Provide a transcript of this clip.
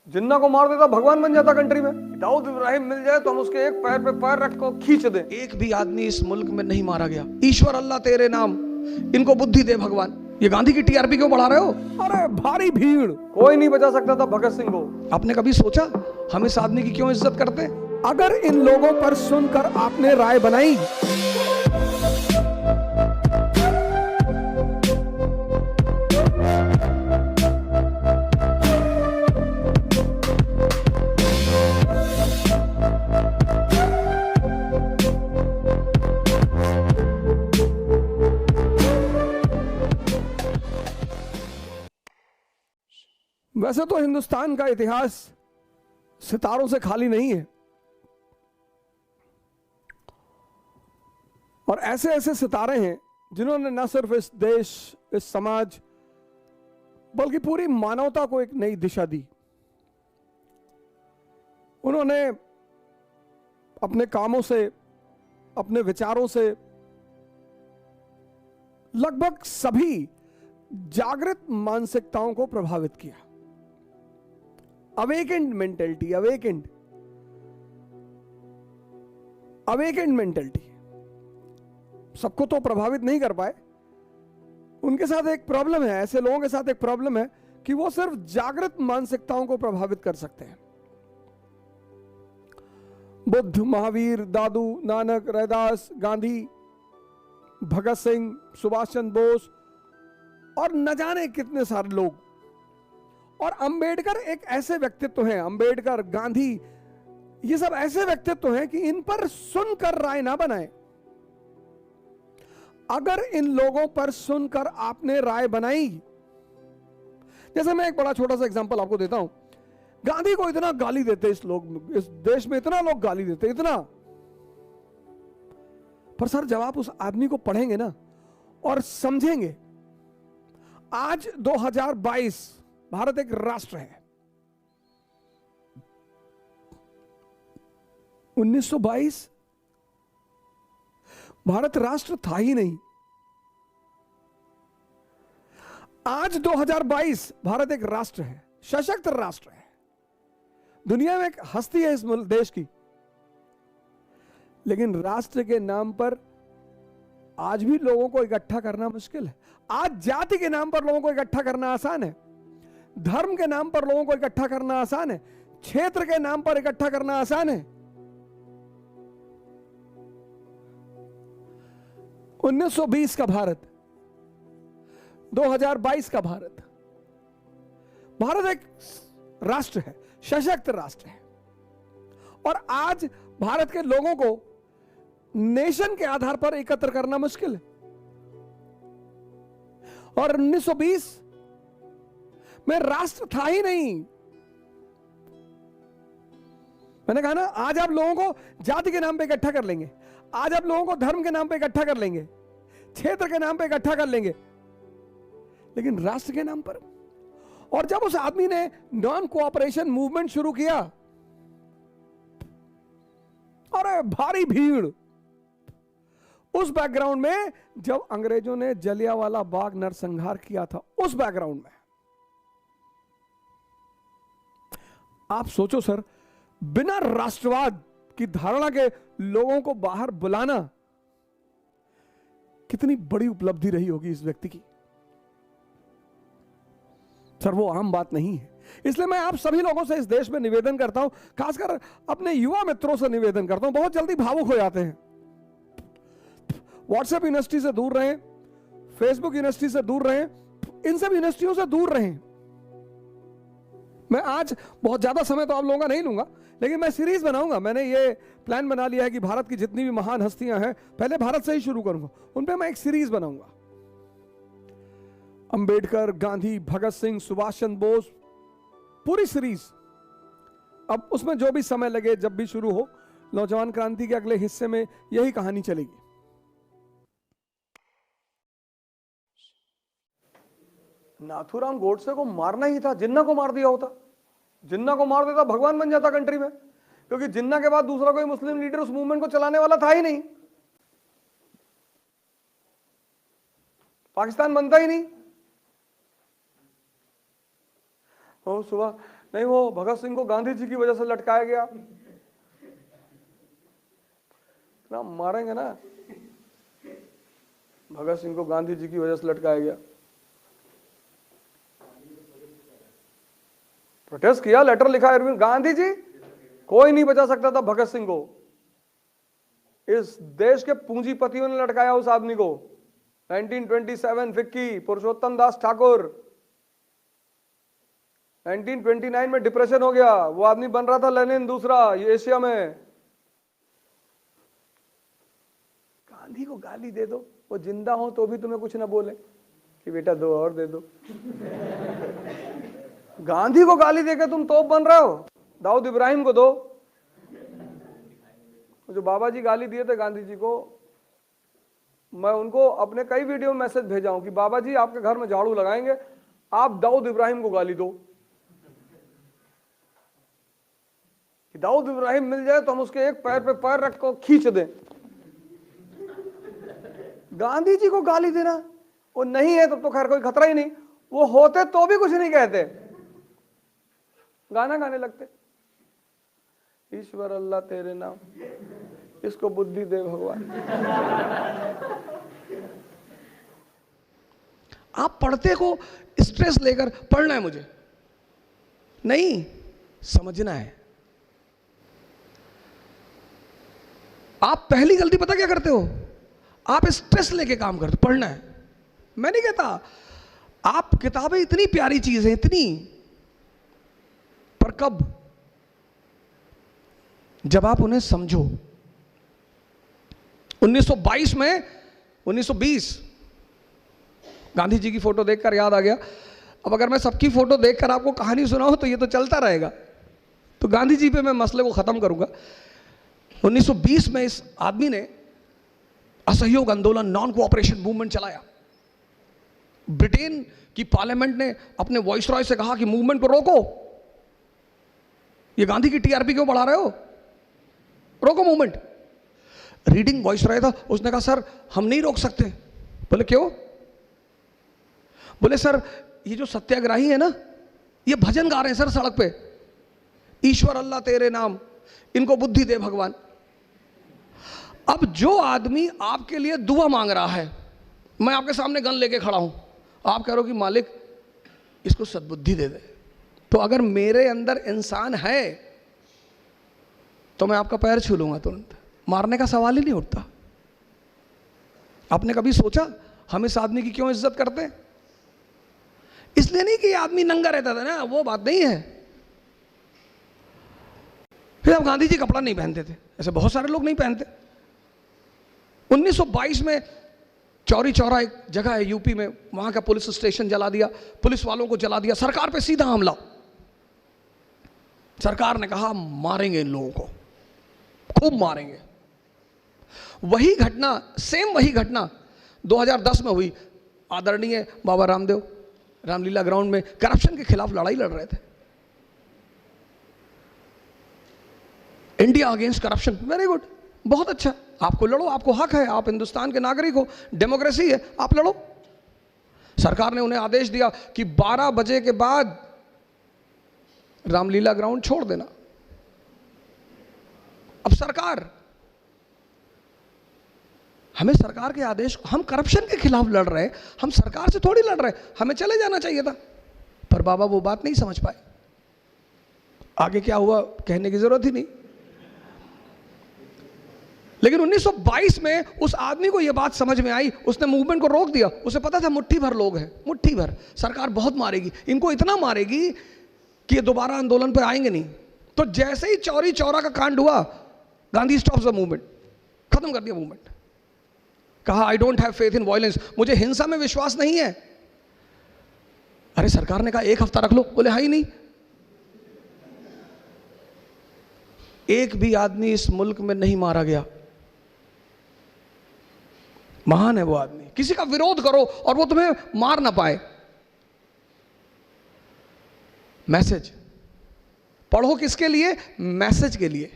जिन्ना को मार देता भगवान बन जाता कंट्री में। दाऊद इब्राहिम मिल जाए तो हम उसके एक पैर पे पैर रख को खींच दें। एक भी आदमी इस मुल्क में नहीं मारा गया। ईश्वर अल्लाह तेरे नाम, इनको बुद्धि दे भगवान। ये गांधी की टीआरपी क्यों बढ़ा रहे हो? अरे भारी भीड़, कोई नहीं बचा सकता था भगत सिंह को। आपने कभी सोचा हम इस आदमी की क्यों इज्जत करते हैं? अगर इन लोगों पर सुनकर आपने राय बनाई, वैसे तो हिंदुस्तान का इतिहास सितारों से खाली नहीं है, और ऐसे ऐसे सितारे हैं जिन्होंने न सिर्फ इस देश, इस समाज, बल्कि पूरी मानवता को एक नई दिशा दी। उन्होंने अपने कामों से, अपने विचारों से लगभग सभी जागृत मानसिकताओं को प्रभावित किया। अवेकेंड मेंटलिटी, अवेकेंड मेंटलिटी सबको तो प्रभावित नहीं कर पाए। उनके साथ एक प्रॉब्लम है, ऐसे लोगों के साथ एक प्रॉब्लम है कि वो सिर्फ जागृत मानसिकताओं को प्रभावित कर सकते हैं। बुद्ध, महावीर, दादू, नानक, रैदास, गांधी, भगत सिंह, सुभाष चंद्र बोस और न जाने कितने सारे लोग, और अंबेडकर एक ऐसे व्यक्तित्व हैं, अंबेडकर, गांधी, ये सब ऐसे व्यक्तित्व हैं कि इन पर सुनकर राय ना बनाएं। अगर इन लोगों पर सुनकर आपने राय बनाई, जैसे मैं एक बड़ा छोटा सा एग्जांपल आपको देता हूं। गांधी को इतना गाली देते इस देश में इतना लोग गाली देते, इतना, पर सर जब आप उस आदमी को पढ़ेंगे ना और समझेंगे, आज 2022 भारत एक राष्ट्र है। 1922 भारत राष्ट्र था ही नहीं। आज 2022 भारत एक राष्ट्र है, सशक्त राष्ट्र है, दुनिया में एक हस्ती है इस देश की। लेकिन राष्ट्र के नाम पर आज भी लोगों को इकट्ठा करना मुश्किल है। आज जाति के नाम पर लोगों को इकट्ठा करना आसान है, धर्म के नाम पर लोगों को इकट्ठा करना आसान है, क्षेत्र के नाम पर इकट्ठा करना आसान है। 1920 का भारत, 2022 का भारत, भारत एक राष्ट्र है, सशक्त राष्ट्र है, और आज भारत के लोगों को नेशन के आधार पर एकत्र करना मुश्किल है। और 1920 में राष्ट्र था ही नहीं। मैंने कहा ना, आज आप लोगों को जाति के नाम पे इकट्ठा कर लेंगे, आज आप लोगों को धर्म के नाम पे इकट्ठा कर लेंगे, क्षेत्र के नाम पे इकट्ठा कर लेंगे, लेकिन राष्ट्र के नाम पर। और जब उस आदमी ने नॉन कोऑपरेशन मूवमेंट शुरू किया, अरे भारी भीड़। उस बैकग्राउंड में जब अंग्रेजों ने जलियांवाला बाग नरसंहार किया था, उस बैकग्राउंड में आप सोचो सर, बिना राष्ट्रवाद की धारणा के लोगों को बाहर बुलाना कितनी बड़ी उपलब्धि रही होगी इस व्यक्ति की। सर वो आम बात नहीं है। इसलिए मैं आप सभी लोगों से इस देश में निवेदन करता हूं, खासकर अपने युवा मित्रों से निवेदन करता हूं, बहुत जल्दी भावुक हो जाते हैं। व्हाट्सएप यूनिवर्सिटी से दूर रहें, फेसबुक यूनिवर्सिटी से दूर रहें, इन सब यूनिवर्सिटियों से दूर रहें। मैं आज बहुत ज्यादा समय तो आप लोगों का नहीं लूंगा, लेकिन मैं सीरीज बनाऊंगा। मैंने ये प्लान बना लिया है कि भारत की जितनी भी महान हस्तियां हैं, पहले भारत से ही शुरू करूंगा, उन पे मैं एक सीरीज बनाऊंगा। अंबेडकर, गांधी, भगत सिंह, सुभाष चंद्र बोस, पूरी सीरीज। अब उसमें जो भी समय लगे, जब भी शुरू हो, नौजवान क्रांति के अगले हिस्से में यही कहानी चलेगी। नाथूराम गोडसे को मारना ही था, जिन्ना को मार दिया होता। जिन्ना को मार देता भगवान बन जाता कंट्री में, क्योंकि जिन्ना के बाद दूसरा कोई मुस्लिम लीडर उस मूवमेंट को चलाने वाला था ही नहीं। पाकिस्तान बनता ही नहीं। सुबह नहीं, वो भगत सिंह को गांधी जी की वजह से लटकाया गया। ना मारेंगे ना, भगत सिंह को गांधी जी की वजह से लटकाया गया। प्रोटेस्ट किया, लेटर लिखा अरविंद गांधी जी, कोई नहीं बचा सकता था भगत सिंह को। इस देश के पूंजीपतियों ने लटकाया उस आदमी को। 1927 फिक्की, पुरुषोत्तम दास ठाकुर। 1929 में डिप्रेशन हो गया, वो आदमी बन रहा था लेनिन दूसरा एशिया में। गांधी को गाली दे दो, वो जिंदा हो तो भी तुम्हें कुछ ना बोले कि बेटा दो और दे दो। गांधी को गाली देकर तुम तोप बन रहे हो। दाऊद इब्राहिम को दो, जो बाबा जी गाली दिए थे गांधी जी को, मैं उनको अपने कई वीडियो में मैसेज भेजा हूं कि बाबा जी आपके घर में झाड़ू लगाएंगे, आप दाऊद इब्राहिम को गाली दो कि दाऊद इब्राहिम मिल जाए तो हम उसके एक पैर पे पैर रख को खींच दें। गांधी जी को गाली देना, वो नहीं है तब तो खैर कोई खतरा ही नहीं, वो होते तो भी कुछ नहीं कहते, गाना गाने लगते। ईश्वर अल्लाह तेरे नाम, इसको बुद्धि दे भगवान। आप पढ़ते को स्ट्रेस लेकर पढ़ना है मुझे नहीं, समझना है। आप पहली गलती पता क्या करते हो, आप स्ट्रेस लेके काम करते। पढ़ना है, मैं नहीं कहता, आप किताबें इतनी प्यारी चीज है इतनी, पर कब, जब आप उन्हें समझो। 1922 में 1920 गांधी जी की फोटो देखकर याद आ गया। अब अगर मैं सबकी फोटो देखकर आपको कहानी सुनाऊं तो ये तो चलता रहेगा, तो गांधी जी पे मैं मसले को खत्म करूंगा। 1920 में इस आदमी ने असहयोग आंदोलन, नॉन कोऑपरेशन मूवमेंट चलाया। ब्रिटेन की पार्लियामेंट ने अपने वॉइसरॉय से कहा कि मूवमेंट को रोको, ये गांधी की टीआरपी क्यों बढ़ा रहे हो, रोको मूवमेंट। रीडिंग वॉइसरॉय था, उसने कहा सर हम नहीं रोक सकते। बोले क्यों? बोले सर ये जो सत्याग्रही है ना, ये भजन गा रहे हैं सर सड़क पे, ईश्वर अल्लाह तेरे नाम, इनको बुद्धि दे भगवान। अब जो आदमी आपके लिए दुआ मांग रहा है, मैं आपके सामने गन लेके खड़ा हूं, आप कह रहे हो कि मालिक इसको सद्बुद्धि दे दे, तो अगर मेरे अंदर इंसान है तो मैं आपका पैर छू लूंगा तुरंत, मारने का सवाल ही नहीं उठता। आपने कभी सोचा हम इस आदमी की क्यों इज्जत करते हैं? इसलिए नहीं कि ये आदमी नंगा रहता था ना, वो बात नहीं है। फिर अब गांधी जी कपड़ा नहीं पहनते थे, ऐसे बहुत सारे लोग नहीं पहनते। 1922 में चौरी चौरा एक जगह है यूपी में, वहां का पुलिस स्टेशन जला दिया, पुलिस वालों को जला दिया, सरकार पे सीधा हमला। सरकार ने कहा मारेंगे इन लोगों को, खूब मारेंगे। वही घटना, सेम वही घटना 2010 में हुई। आदरणीय बाबा रामदेव रामलीला ग्राउंड में करप्शन के खिलाफ लड़ाई लड़ रहे थे, India against corruption. Very good, बहुत अच्छा, आपको लड़ो, आपको हक है, आप हिंदुस्तान के नागरिक हो, डेमोक्रेसी है, आप लड़ो। सरकार ने उन्हें आदेश दिया कि 12 बजे के बाद रामलीला ग्राउंड छोड़ देना। अब सरकार, हमें सरकार के आदेश, हम करप्शन के खिलाफ लड़ रहे हैं, हम सरकार से थोड़ी लड़ रहे हैं, हमें चले जाना चाहिए था। पर बाबा वो बात नहीं समझ पाए। आगे क्या हुआ कहने की जरूरत ही नहीं। लेकिन 1922 में उस आदमी को यह बात समझ में आई, उसने मूवमेंट को रोक दिया। उसे पता था मुट्ठी भर लोग हैं, मुट्ठी भर, सरकार बहुत मारेगी, इनको इतना मारेगी कि ये दोबारा आंदोलन पर आएंगे नहीं। तो जैसे ही चौरी चौरा का कांड हुआ, गांधी स्टॉप्स द मूवमेंट, खत्म कर दिया मूवमेंट। कहा I don't have faith in violence, मुझे हिंसा में विश्वास नहीं है। अरे सरकार ने कहा एक हफ्ता रख लो, बोले हाँ ही नहीं। एक भी आदमी इस मुल्क में नहीं मारा गया, महान है वो आदमी। किसी का विरोध करो और वो तुम्हें मार ना पाए। मैसेज पढ़ो किसके लिए? मैसेज के लिए।